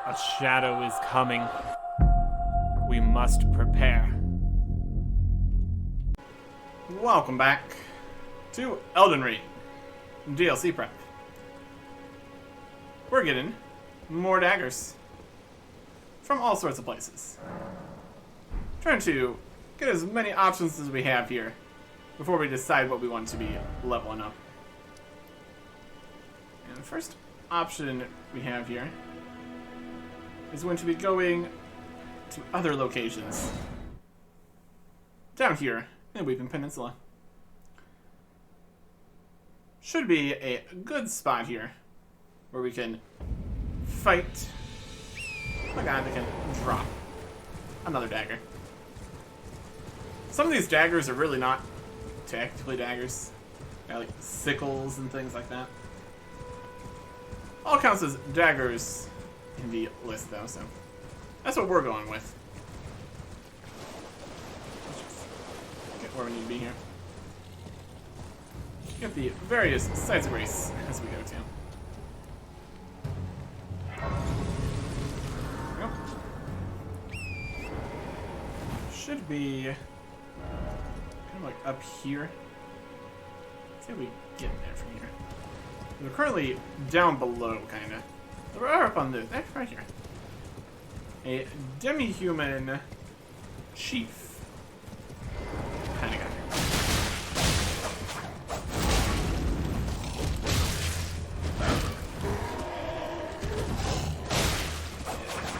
A shadow is coming. We must prepare. Welcome back to Elden Ring DLC prep. We're getting more daggers from all sorts of places. Trying to get as many options as we have here before we decide what we want to be leveling up. And the first option we have here is going to be going to other locations down here in the Weeping Peninsula. Should be a good spot here where we can fight. Oh my god, they can drop another dagger. Some of these daggers are really not technically daggers. They're like sickles and things like that. All counts as daggers in the list though, so that's what we're going with. Let's just get where we need to be here. Get the various sites of grace as we go to. There we go. Should be kind of like up here. Let's see how we get there from here. We're currently down below, kind of. We're up on this, right here. A demi-human chief kind of guy.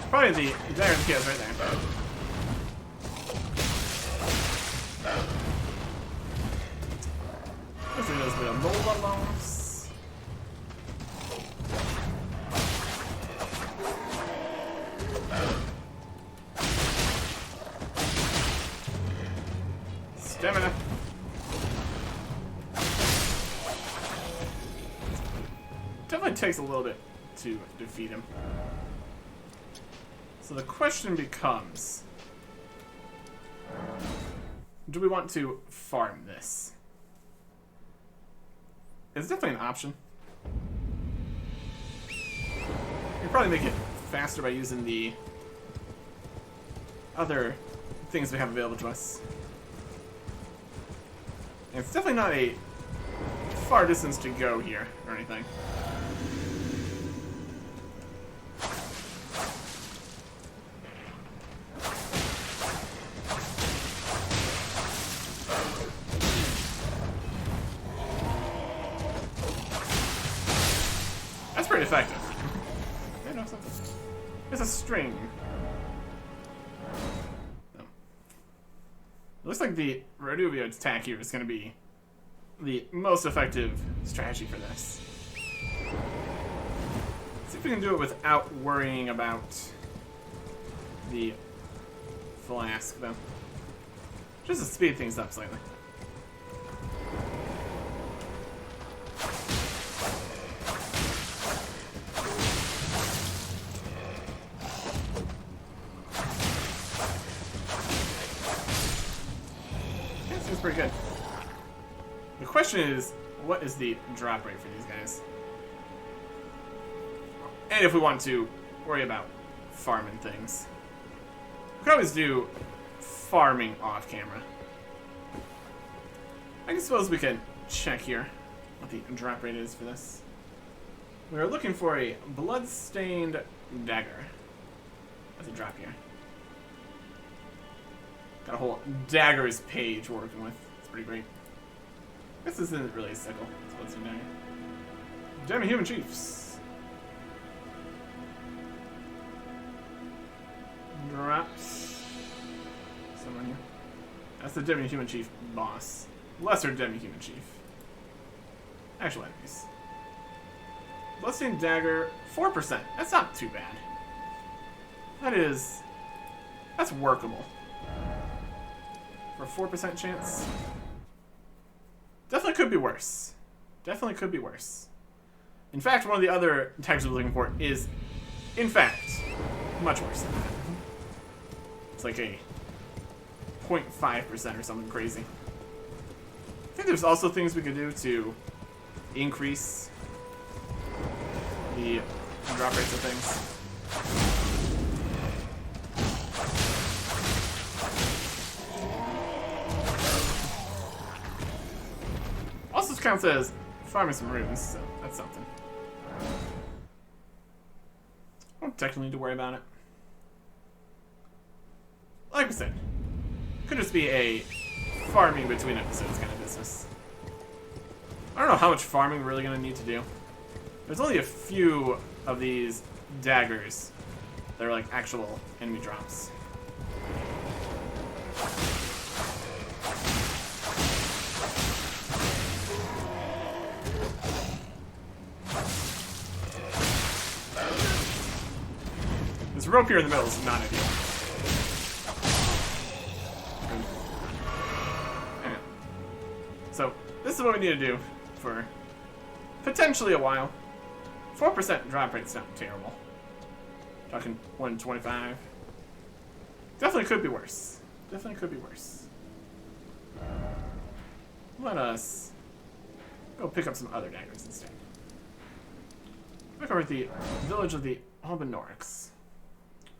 Probably the dagger kills right there. Let's do a little bit of mold bombs. Stamina. Definitely takes a little bit to defeat him. So the question becomes, do we want to farm this? It's definitely an option. You can probably make it faster by using the other things we have available to us. And it's definitely not a far distance to go here or anything. That's pretty effective. I know something. It's a string. It looks like the Roduvio attack here is going to be the most effective strategy for this. Let's see if we can do it without worrying about the flask, though. Just to speed things up slightly. Pretty good. The question is, what is the drop rate for these guys? And if we want to worry about farming things. We can always do farming off camera. I suppose we can check here what the drop rate is for this. We're looking for a blood-stained dagger. That's a drop here. Got a whole daggers page we're working with. It's pretty great. I guess this isn't really a sickle. It's what's in there. Demi-human chiefs. Drops. Someone here. That's the demi-human chief boss. Lesser demi-human chief. Actual enemies. Bloodstained dagger, 4%. That's not too bad. That's workable. For a 4% chance. Definitely could be worse. Definitely could be worse. In fact, one of the other types we're looking for is, in fact, much worse than that. It's like a 0.5% or something crazy. I think there's also things we could do to increase the drop rates of things. counts as farming some runes, so that's something. I don't technically need to worry about it. Like I said, could just be a farming between episodes kind of business. I don't know how much farming we're really going to need to do. There's only a few of these daggers that are like actual enemy drops. This rope here in the middle is not ideal. Okay. So, this is what we need to do for potentially a while. 4% drop rate's not terrible. Talking 125. Definitely could be worse. Definitely could be worse. Let us go pick up some other daggers instead. Look over at the village of the Albinorix.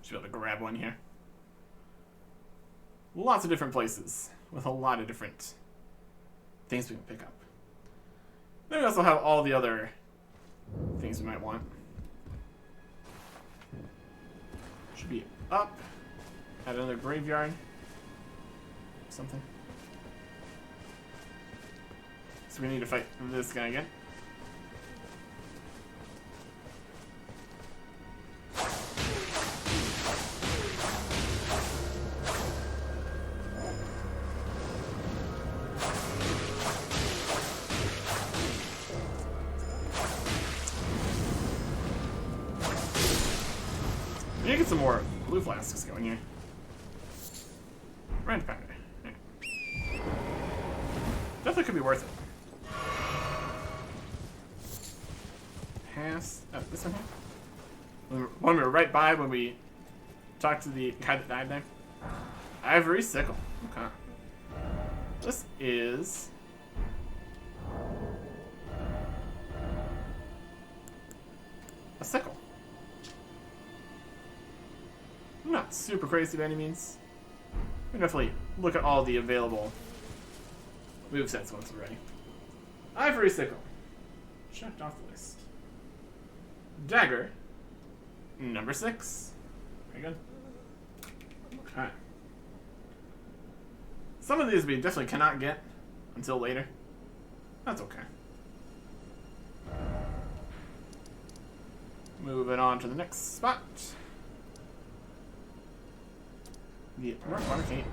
Should be able to grab one here. Lots of different places with a lot of different things we can pick up. Then we also have all the other things we might want. Should be up at another graveyard. Something. So we need to fight this guy again. We need to get some more blue flasks going here. Rand powder. Yeah. Definitely could be worth it. Pass. Oh, this one here? One we were right by when we talked to the guy that died there. Ivory sickle. Okay. This is a sickle. I'm not super crazy by any means. We can definitely look at all the available movesets once we're ready. Ivory sickle. Checked off the list. Dagger. Number 6. Very good. Okay. Some of these we definitely cannot get until later. That's okay. Moving on to the next spot. The Northwater Cave.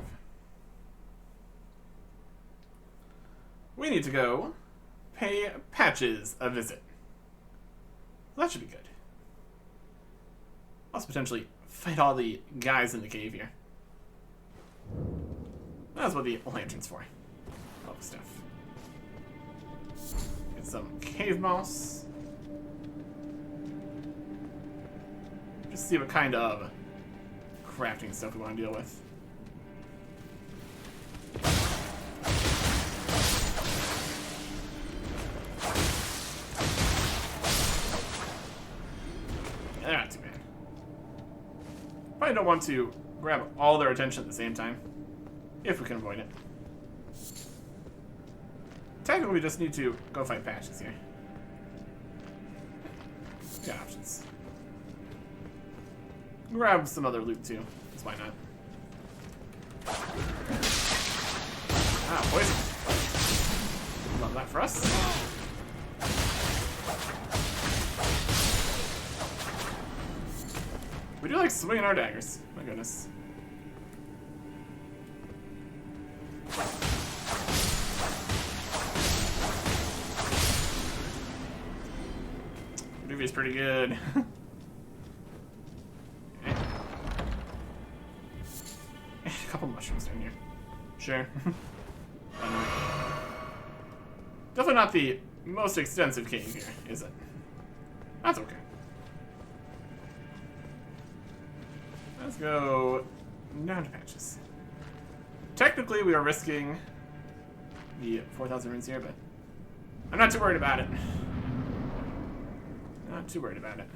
We need to go pay Patches a visit. That should be good. Also potentially fight all the guys in the cave here. That's what the lantern's for. All the stuff. Get some cave mouse. Just see what kind of crafting stuff we want to deal with. Yeah, they're not too bad. Probably don't want to grab all their attention at the same time, if we can avoid it. Technically, we just need to go fight Patches here. We got options. Grab some other loot too, because why not? Ah, poison. Love that for us. We do like swinging our daggers. My goodness. Movie's pretty good. A couple mushrooms down here. Sure. Definitely not the most extensive cave here, is it? That's okay. Let's go down to Patches. Technically, we are risking the 4,000 runes here, but I'm not too worried about it. Not too worried about it.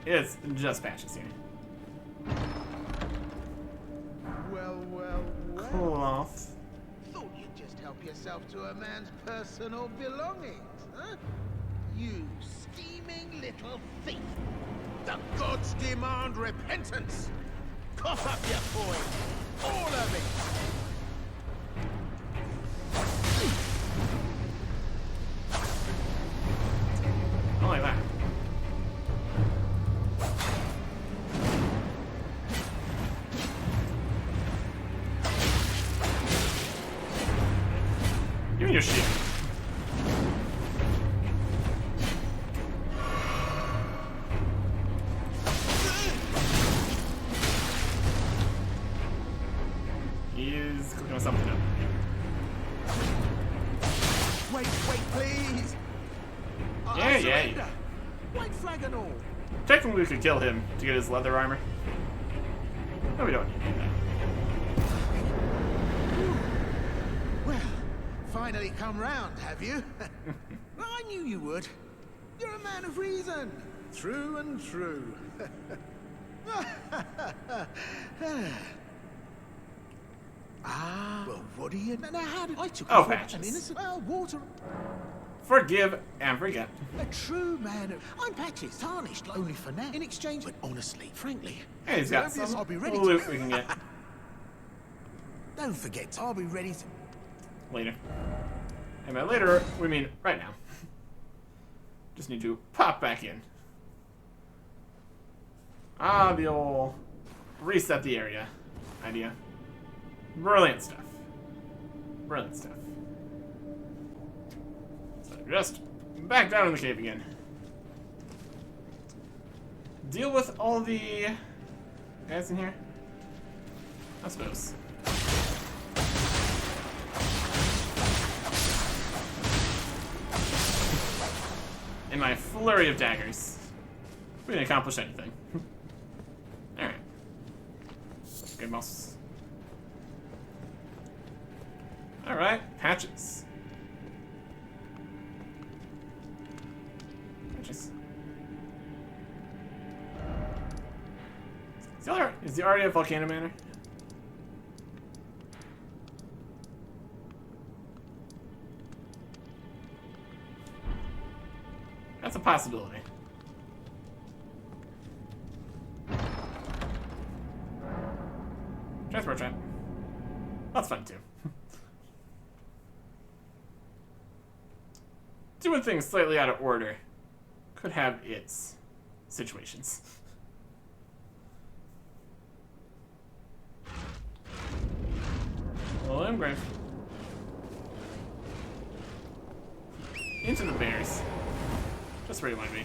It's just Patches here. Well, well, well. Cool off. Thought you'd just yourself to a man's personal belongings, huh? You scheming little thief! The gods demand repentance! Cough up your coin! All of it! I like that. Give me your shield. He's cooking something up. Wait, please! Yeah. White flag and all. Technically, we could kill him to get his leather armor. No, we don't need to do that. Well, finally come round, have you? I knew you would. You're a man of reason. True and true. Well, what do you... Now, how did I took Oh, it for Patches. an innocent... Well, water... Forgive and forget. A true man of... I'm Patches, tarnished, only for now. In exchange... But honestly, frankly... Hey, he's got Obvious, some I'll be ready loot to... we can get Don't forget, I'll be ready to... later. And by later, we mean right now. Just need to pop back in. Ah, the old reset the area idea. Brilliant stuff. Brilliant stuff. So just back down in the cave again. Deal with all the guys in here? I suppose. In my flurry of daggers, we didn't accomplish anything. Alright. Good mouse. Alright, Patches. Patches. Is he already at Volcano Manor? That's a possibility. Transport trap. That's fun too. Doing things slightly out of order could have its situations. Well, I'm Grave. Into the bears. Just where you want to be.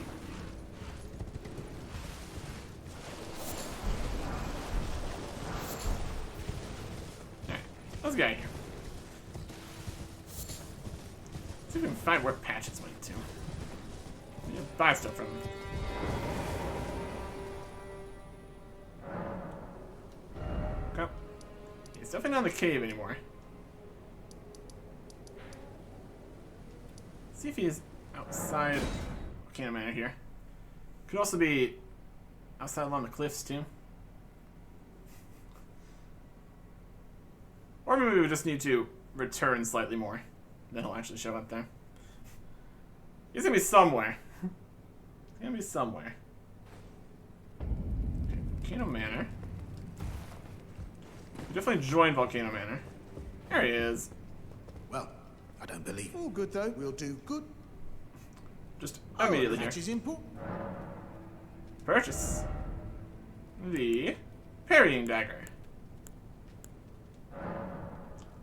Alright, let's get out of here. See if we can find where Patches went to. We can buy stuff from him. Okay. He's definitely not in the cave anymore. See if he's outside Volcano Manor here. Could also be outside along the cliffs too. Or maybe we just need to return slightly more. Then he'll actually show up there. He's gonna be somewhere. He's gonna be somewhere. Okay, Volcano Manor. We definitely joined Volcano Manor. There he is. Well, I don't believe... All good, though. We'll do good. Just immediately here. Patches import. Purchase the parrying dagger.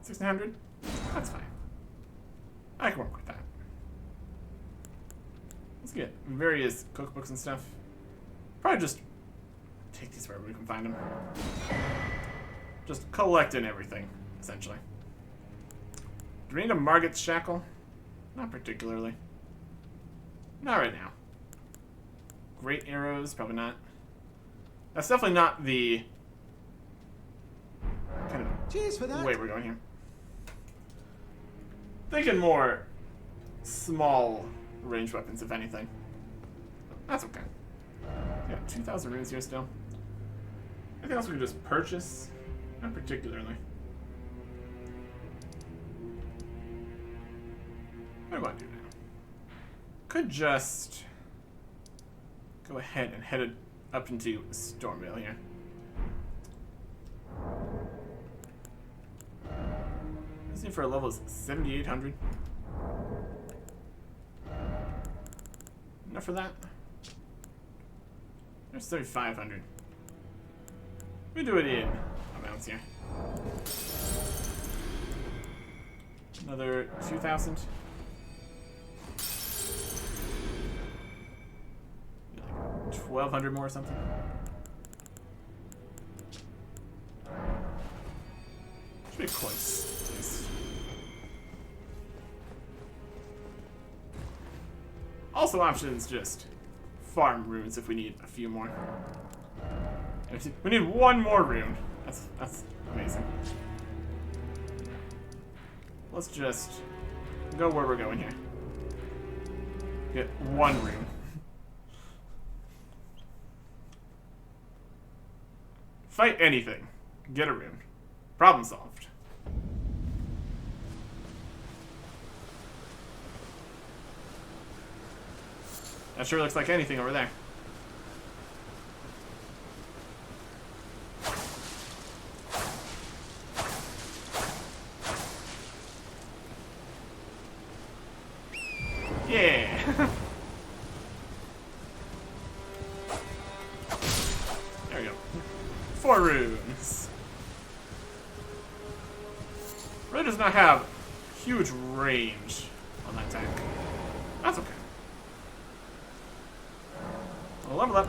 1600. That's fine. I can work with that. Let's get various cookbooks and stuff. Probably just take these wherever we can find them. Just collecting everything, essentially. Do we need a Margot's Shackle? Not particularly. Not right now. Great arrows, probably not. That's definitely not the kind of Cheers for that. way we're going here. Thinking more small range weapons, if anything. That's okay. Yeah, 2,000 runes here still. Anything else we can just purchase? Not particularly. could just go ahead and head up into Stormvale here. This thing for a level is 7,800. Enough for that? There's 3,500. We do it in amounts here. Another 2,000. 1,200 more or something. Should be close. Nice. Also, options just farm runes if we need a few more. We need one more rune. That's amazing. Let's just go where we're going here. Get one rune. Fight anything. Get a rune. Problem solved. That sure looks like anything over there. Yeah. There we go. 4 runes. Really does not have huge range on that tank. That's okay. We'll level up.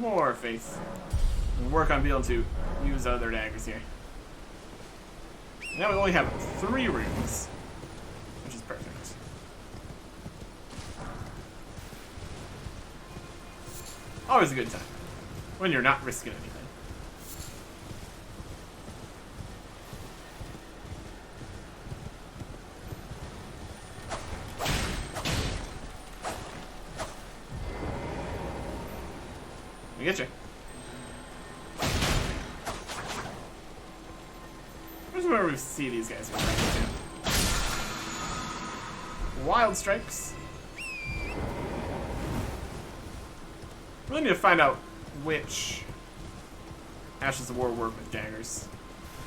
More faith. And work on being able to use other daggers here. Now we only have 3 runes, which is perfect. Always a good time when you're not risking anything. I get you. Here's where we see these guys. Wild strikes. Really need to find out which Ashes of War work with daggers.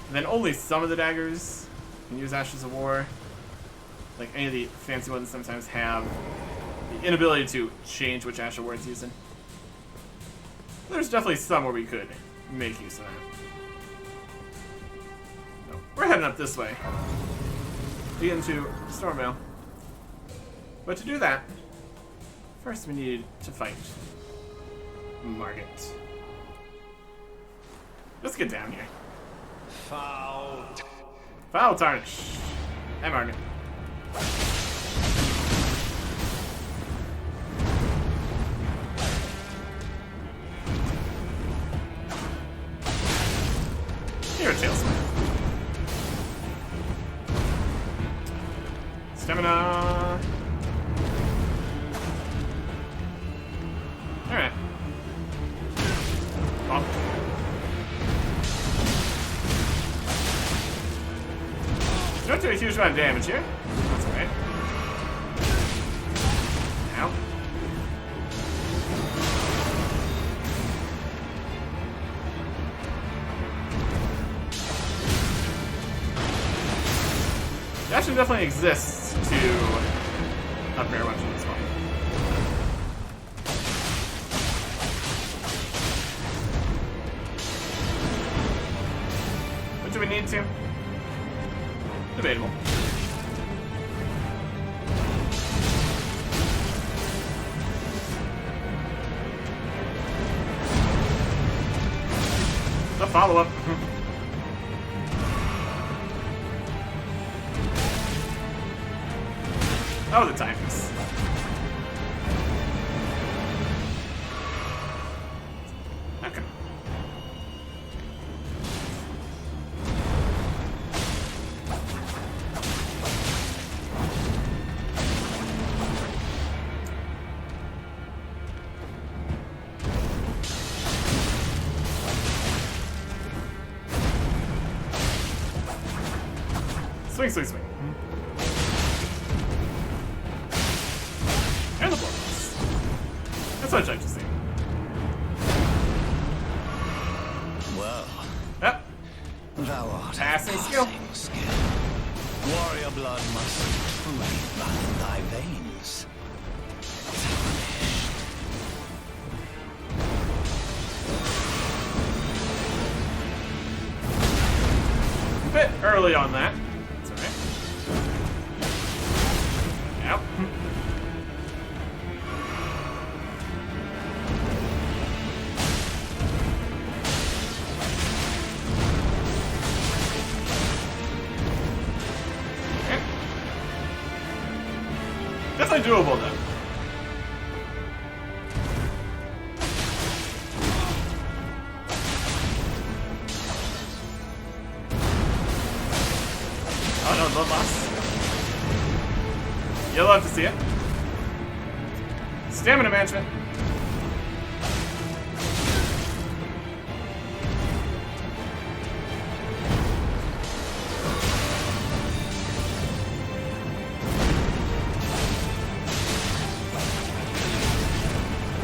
And then only some of the daggers can use Ashes of War. Like any of the fancy ones sometimes have the inability to change which Ash of War it's using. There's definitely some where we could make use of that. No, we're heading up this way to get into Stormvale. But to do that, first we need to fight Margit. Let's get down here. Foul. Foul Tarnish. And Margit. Here it is. Stamina. Alright. Oh. Don't do a huge amount of damage here. That's alright. Ow. It actually definitely exists to upgrade weapons as well. But do we need to? Debatable. The follow-up. Oh, the timings. Okay. Swing, swing, swing. what I'd like to see. Well, Yep. thou art Passing skill. Warrior blood must freely run thy veins. A bit early on that. That's alright. Yep. Okay. Definitely doable though. Oh no, blood loss. You'll love to see it. Stamina management.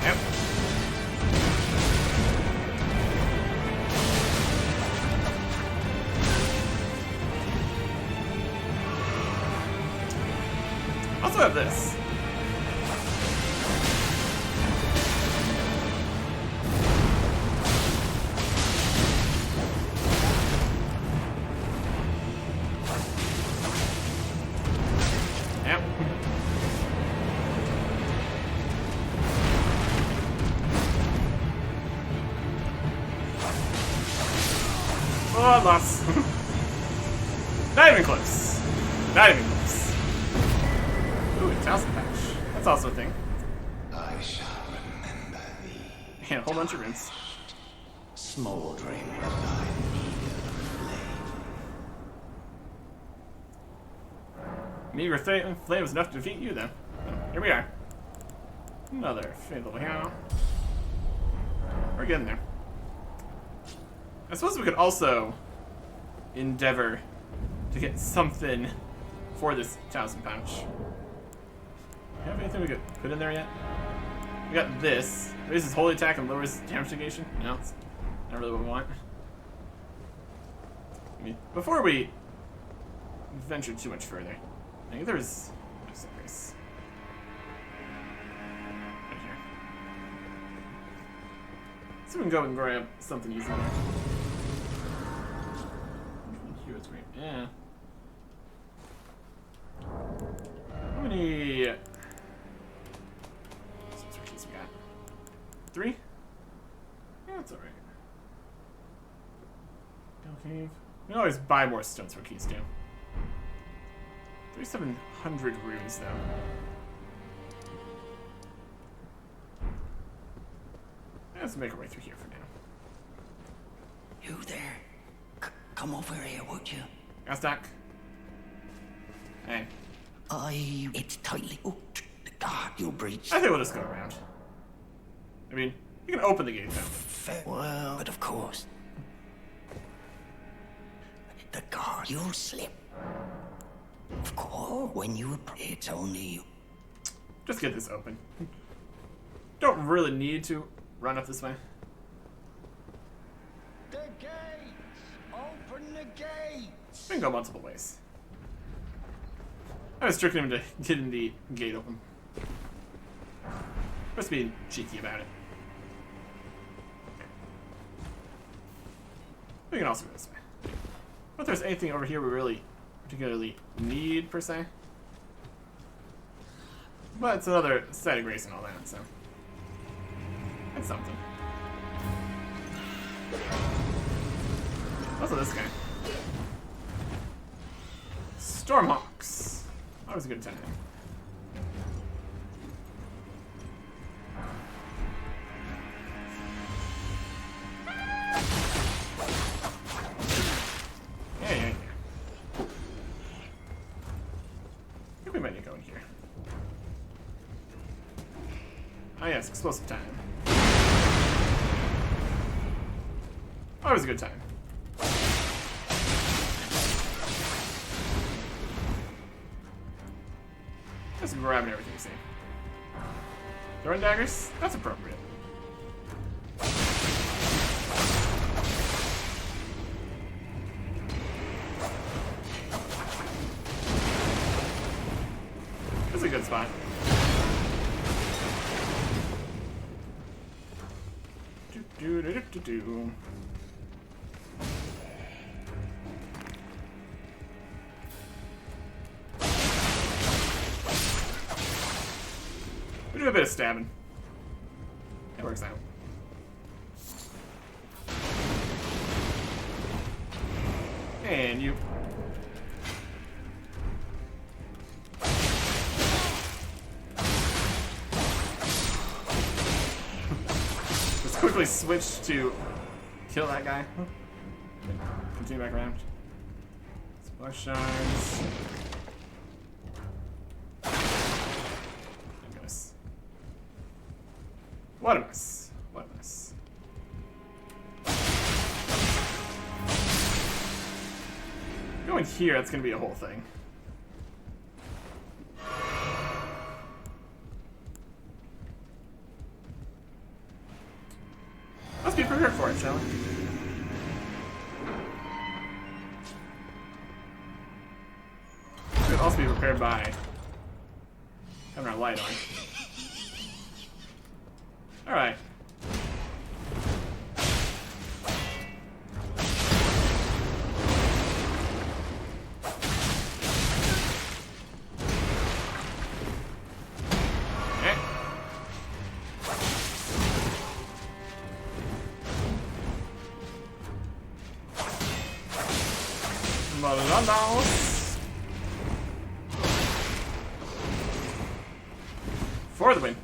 Yep. Also have this. Yep. Oh, loss. Not even close. Not even close. Ooh, a thousand patch. That's also a thing. I shall remember thee. Yeah, a whole bunch of runes. Smoldering with thy Meager flame was enough to defeat you, then. Here we are. Another fatal hero. We're getting there. I suppose we could also endeavor to get something for this 1000 pouch. Do you have anything we could put in there yet? We got this. Raises holy attack and lowers damage negation. No, it's not really what we want. I mean, before we venture too much further, I think there's a place right here. So we can go and grab something easy there. Here it's great. Yeah. How many keys we got? 3? Yeah, that's alright. Down cave. We can always buy more stones for keys too. 3,700 runes though. Let's make our way through here for now. You there? Come over here, would you? Gastak. Hey. It's tightly hooked. The guard you'll breach. I think we'll just go around. I mean, you can open the gate though. Well, but of course. The guard you'll slip. Of course, when you approach, it's only you. Just get this open. Don't really need to run up this way. The gates! Open the gates! We can go multiple ways. I was tricking him to getting the gate open. Just being cheeky about it. We can also go this way. But if there's anything over here we really particularly need, per se. But it's another site of grace and all that, so. That's something. Also this guy. Stormhawks. Always a good time. Yeah. I think we might need to go in here. Oh yes, explosive time. Always a good time. Just grabbing everything you see. Throwing daggers? That's appropriate. That's a good spot. Do. We do a bit of stabbing. That works out. And you. Let's quickly switch to kill that guy. Continue back around. Splash shards. What a mess. What a mess. Going here, that's gonna be a whole thing. Let's be prepared for it, shall we? We could also be prepared by having our light on. Alright. Okay. For the win.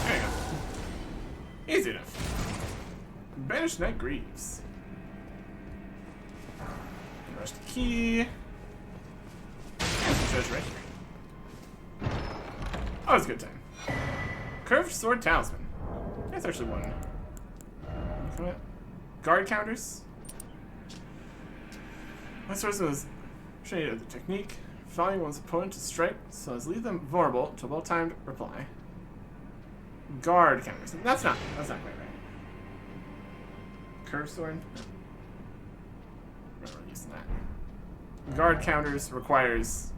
There you go. Easy enough. Banished Knight Greaves. Rush the key. And some treasure right here. Oh, it's a good time. Curved Sword Talisman. That's actually one. Guard counters. My source was trained of the technique, following one's opponent to strike so as to leave them vulnerable to a well-timed reply. Guard counters. That's not quite right. Curved sword? No. We're not really using that. Guard counters requires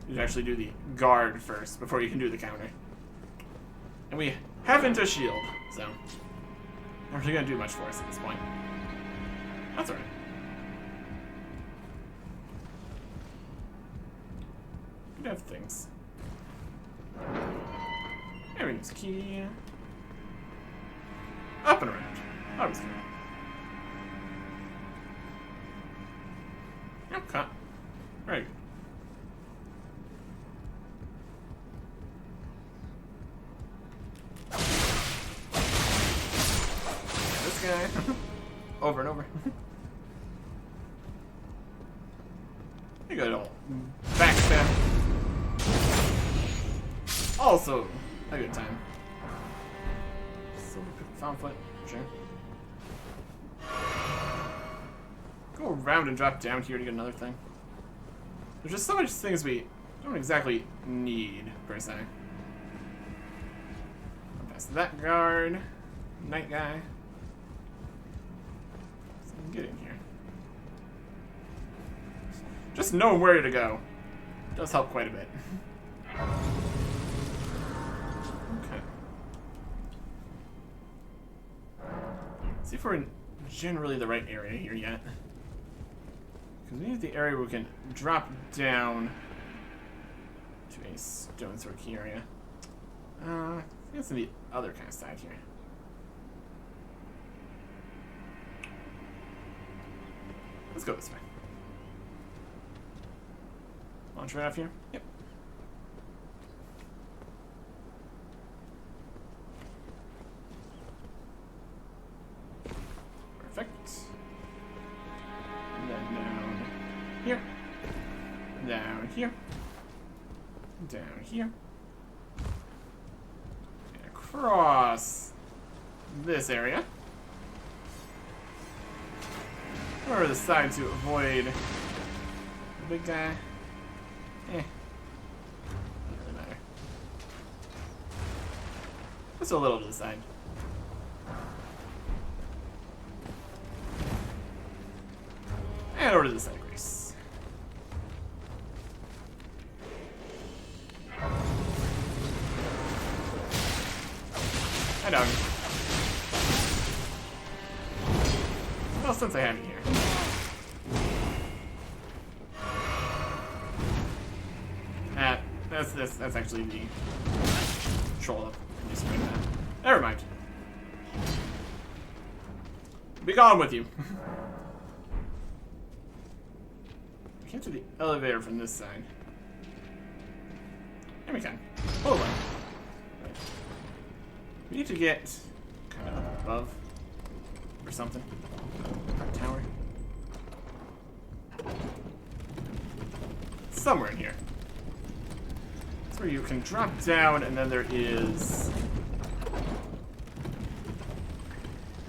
you to actually do the guard first before you can do the counter. And we haven't a shield, so not really gonna do much for us at this point. That's alright. Could have things. Everything's key. Up and around. Always good. Yep, cut. Very good. This guy. Over and over. You got it all. Backstab. Also a good time. Silver pick found foot, sure. Go around and drop down here to get another thing. There's just so much things we don't exactly need, per se. I'll pass that guard. Night guy. So we can get in here. Just knowing where to go does help quite a bit. Okay. See if we're in generally the right area here yet. Because we need the area where we can drop down to a stone sort of key area. I think it's on the other kind of side here. Let's go this way. Launch right off here? Yep. Perfect. And then down here. Down here. Down here. And across this area. Over the side to avoid the big guy. Doesn't really matter. Just a little to the side. And over to the side, Grace. Hi, dog. Well, since I have you here. That's actually the troll up. Never mind. Be gone with you. We came to the elevator from this side. And we can. Hold on. Right. We need to get kind of up above or something. Tower. Somewhere in here. That's where you can drop down, and then there is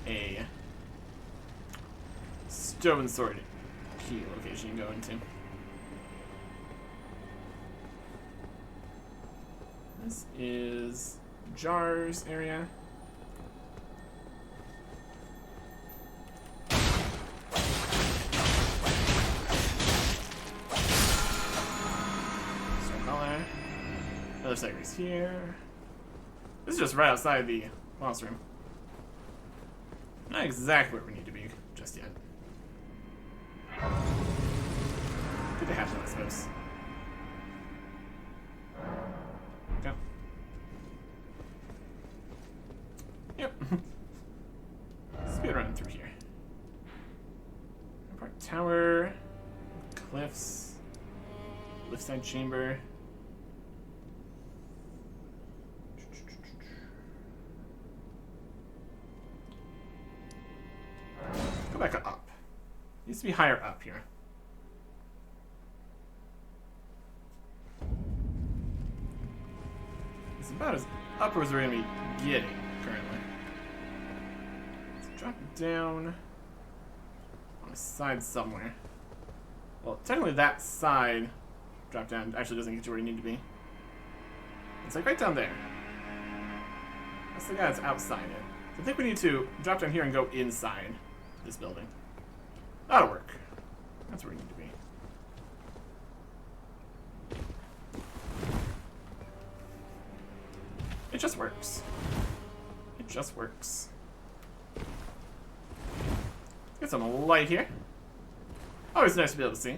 a stone sword key location you can go into. This is jars area. Another segment's here. This is just right outside the boss room. Not exactly where we need to be just yet. Good to have them, I suppose. Go. Yep. Speed running through here. Airport tower, cliffs, lift side chamber. Go back up. Needs to be higher up here. It's about as upper as we're gonna be getting currently. Let's drop it down on a side somewhere. Well, technically that side drop down actually doesn't get you where you need to be. It's like right down there. That's the guy that's outside it. So I think we need to drop down here and go inside this building. That'll work. That's where we need to be. It just works. It just works. Get some light here. Always nice to be able to see.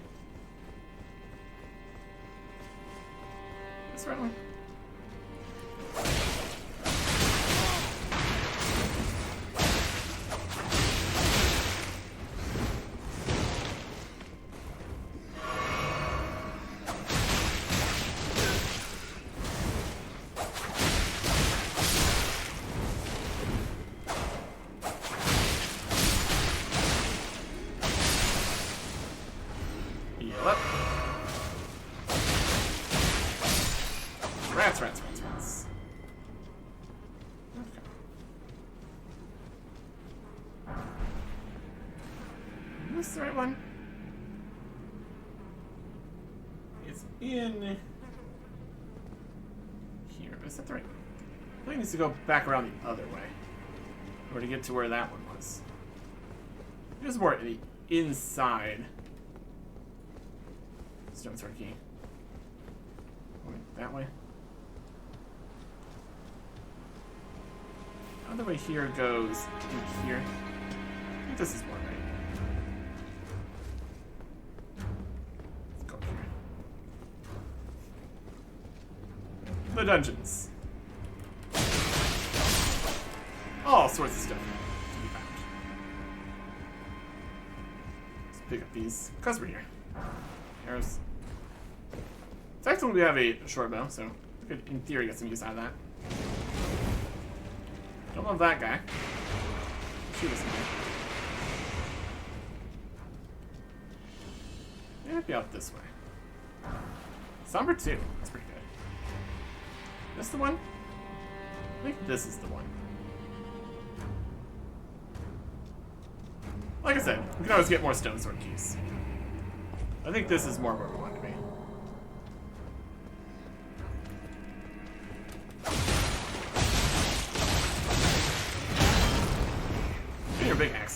This right one. Rats. Okay. Is this the right one? It's in here. Is that the right one? I think it needs to go back around the other way. Or to get to where that one was. It was more the inside. Stone sword key. Going that way. Other way here goes in here. I think this is more right. Let's go here. The dungeons. All sorts of stuff to be found. Let's pick up these because we're here. Arrows. Technically, we have a short bow, so we could, in theory, get some use out of that. Don't love that guy. Shoot us in there. Might be out this way. Somber 2. That's pretty good. This the one? I think this is the one. Like I said, we can always get more stone sword keys. I think this is more where we want to be.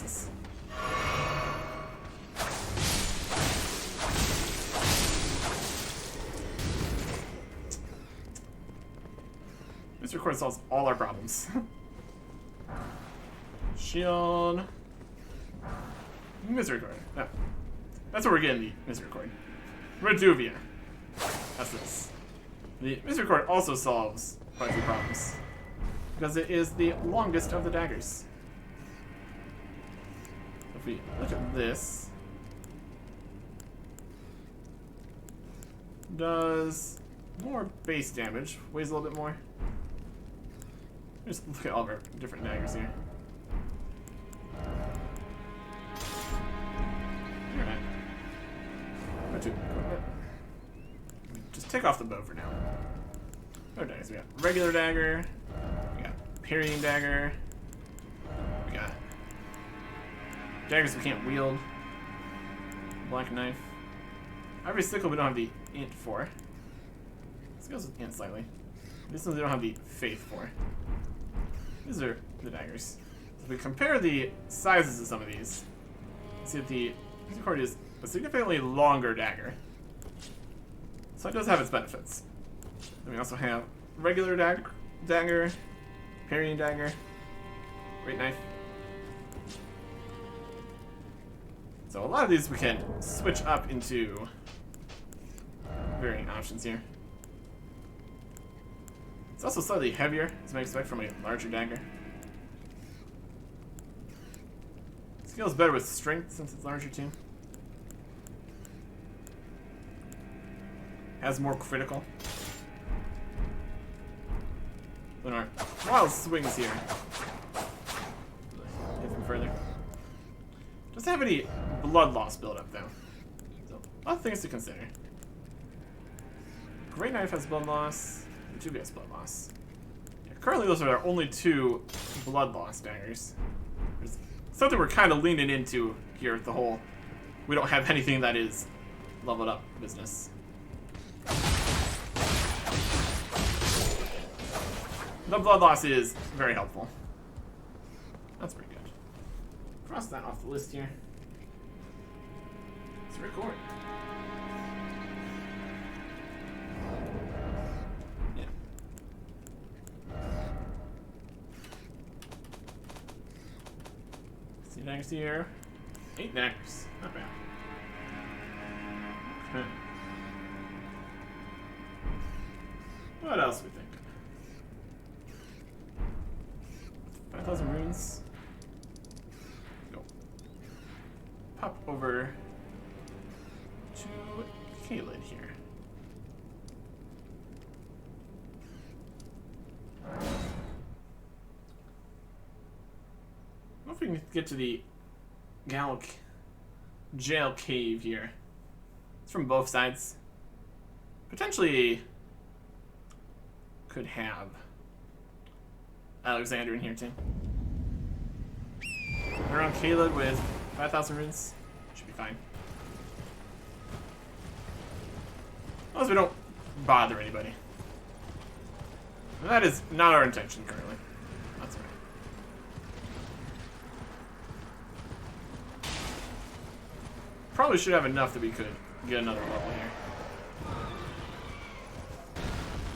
axes. This record solves all our problems. Shield. Misericord. No. That's what we're getting, the Misericord. Reduvia. That's this. The Misericord also solves quite a few problems, because it is the longest of the daggers. If we look at this, does more base damage, weighs a little bit more. Just look at all of our different daggers here. Alright. Just take off the bow for now. Oh, daggers. We got regular dagger. We got parrying dagger. We got daggers we can't wield. Black knife. Ivory sickle we don't have the int for. This goes with int slightly. This one we don't have the faith for. These are the daggers. If we compare the sizes of some of these, see that the Misericord is a significantly longer dagger. So it does have its benefits. Then we also have regular dagger, parrying dagger, great knife. So a lot of these we can switch up into varying options here. It's also slightly heavier, as you might expect from a larger dagger. Scales better with strength since it's larger too. Has more critical. Then our wild swings here. Even further. Doesn't have any blood loss buildup though. So a lot of things to consider. Great knife has blood loss. Two has blood loss. Yeah, currently those are our only two blood loss daggers. There's something we're kind of leaning into here with the whole we don't have anything that is leveled up business. The blood loss is very helpful. That's pretty good. Cross that off the list here. Let's record. Daggers here. 8 daggers. Not bad. Okay. What else do we think? 5,000 runes. Go. Pop over to Kaelid here. I don't know if we can get to the jail cave here. It's from both sides. Potentially could have Alexander in here too. Around Kaelid with 5,000 runes. Should be fine. As long as we don't bother anybody. And that is not our intention currently. That's right. Probably should have enough that we could get another level here.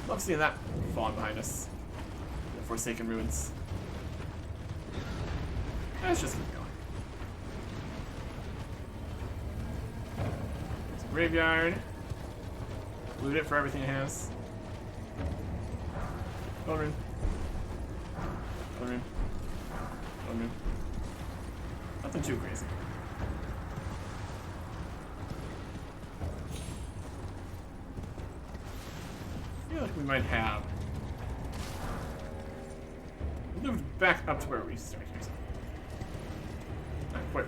Love seeing that falling behind us. The Forsaken Ruins. Let's just keep going. There's a graveyard. Loot it for everything it has. Bone room. Bone room. Bone room. Nothing too crazy. I feel like we might have moved back up to where we started here. Not quite.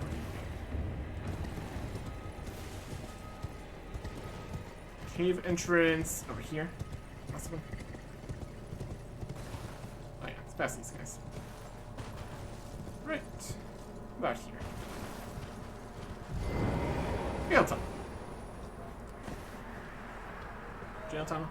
Cave entrance over here. Possible. Oh yeah, let's pass these guys. Right. About here. Jail tunnel. Jail tunnel.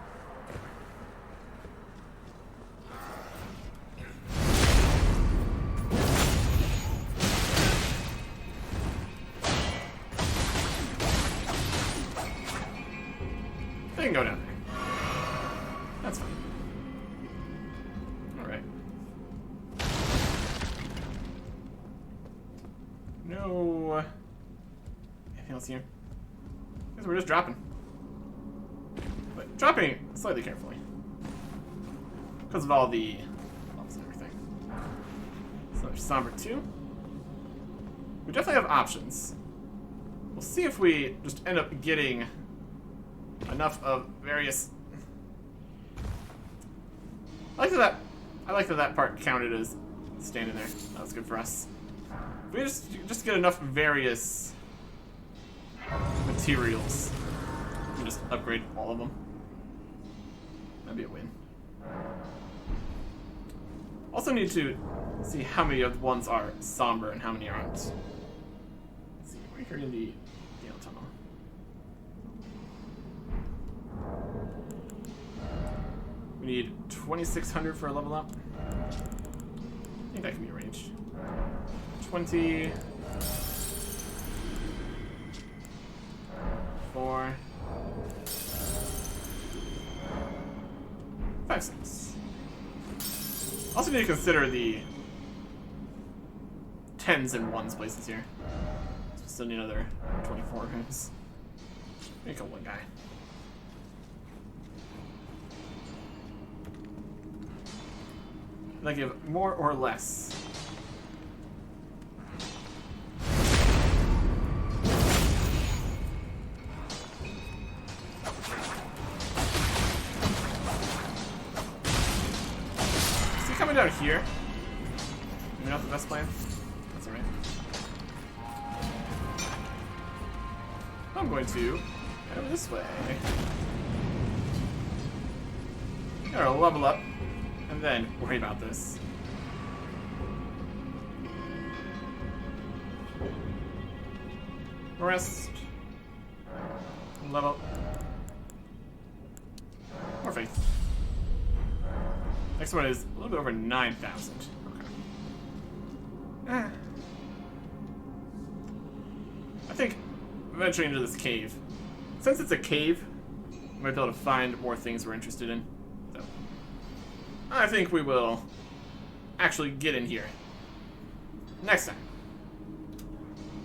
That's fine. Alright. No. Anything else here? I guess we're just dropping. But dropping slightly carefully. Because of all the bumps and everything. So there's Somber 2. We definitely have options. We'll see if we just end up getting enough of various... I like that part counted as standing there. That was good for us. If we just get enough various materials, we can just upgrade all of them. That'd be a win. Also need to see how many of the ones are somber and how many aren't. Let's see, we're here in the Gale Tunnel. We need 2,600 for a level up. I think that can be arranged. 20. 4. 5, 6. Also need to consider the 10s and 1s places here. So we still need another 24 rooms. Make a one guy. Did I give more or less? Is he coming down here? Maybe not the best plan? That's alright. I'm going to head over this way. Gotta level up. And then worry about this. Rest. Level. More faith. Next one is a little bit over 9,000. Okay. I think venturing into this cave. Since it's a cave, we might be able to find more things we're interested in. So I think we will actually get in here next time.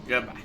Goodbye.